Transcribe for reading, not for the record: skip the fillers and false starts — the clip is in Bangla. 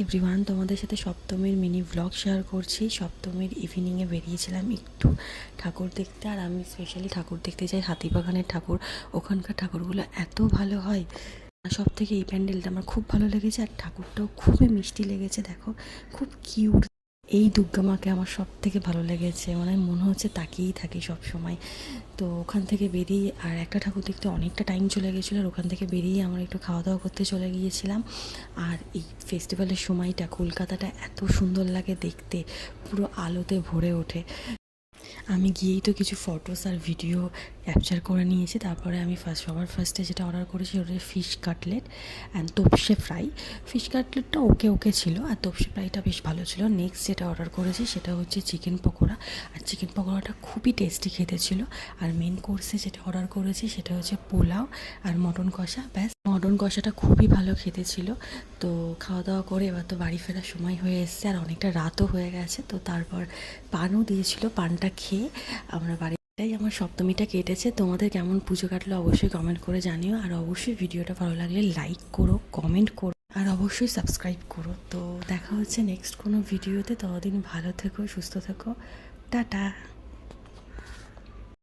এভরিওয়ান, তোমাদের সাথে সপ্তমীর মিনি ব্লগ শেয়ার করছি। সপ্তমীর ইভিনিংয়ে বেরিয়েছিলাম একটু ঠাকুর দেখতে, আর আমি স্পেশালি ঠাকুর দেখতে যাই হাতিবাগানের ঠাকুর। ওখানকার ঠাকুরগুলো এত ভালো হয়, সব থেকে এই প্যান্ডেলটা আমার খুব ভালো লেগেছে, আর ঠাকুরটাও খুবই মিষ্টি লেগেছে। দেখো, খুব কিউট। এই দুর্গা মাকে আমার সব থেকে ভালো লেগেছে, মানে মনে হচ্ছে তাকিয়েই থাকি সব সময়। তো ওখান থেকে বেরিয়ে আর একটা ঠাকুর দেখতে অনেকটা টাইম চলে গেছিলো, আর ওখান থেকে বেরিয়ে আমরা একটু খাওয়া দাওয়া করতে চলে গিয়েছিলাম। আর এই ফেস্টিভ্যালের সময়টা কলকাতাটা এত সুন্দর লাগে দেখতে, পুরো আলোতে ভরে ওঠে। আমি গিয়েই তো কিছু ফটোস আর ভিডিও ক্যাপচার করে নিয়েছি। তারপরে আমি সবার ফার্স্টে যেটা অর্ডার করেছি ওটা fish cutlet and topse fry. Fish কাটলেটটা ওকে ওকে ছিল, আর তোপসে ফ্রাইটা বেশ ভালো ছিল। নেক্সট যেটা অর্ডার করেছি সেটা হচ্ছে চিকেন পকোড়া, আর চিকেন পকোড়াটা খুবই টেস্টি খেতে ছিল। আর মেন কোর্সে যেটা অর্ডার করেছি সেটা হচ্ছে পোলাও আর মটন কষা। ব্যাস, মটন কষাটা খুবই ভালো খেতে ছিল। তো খাওয়া দাওয়া করে এবার তো বাড়ি ফেরার সময় হয়ে এসছে, আর অনেকটা রাতও হয়ে গেছে। তো তারপর পানও দিয়েছিল, পানটা খেয়ে আমরা বাড়িটাই আমার সপ্তমীটা কেটেছে। তোমাদের কেমন পুজো কাটলো অবশ্যই কমেন্ট করে জানিও, আর অবশ্যই ভিডিওটা ভালো লাগলে লাইক করো, কমেন্ট করো, আর অবশ্যই সাবস্ক্রাইব করো। তো দেখা হচ্ছে নেক্সট কোনো ভিডিওতে। ততদিন ভালো থেকো, সুস্থ থেকো, টাটা।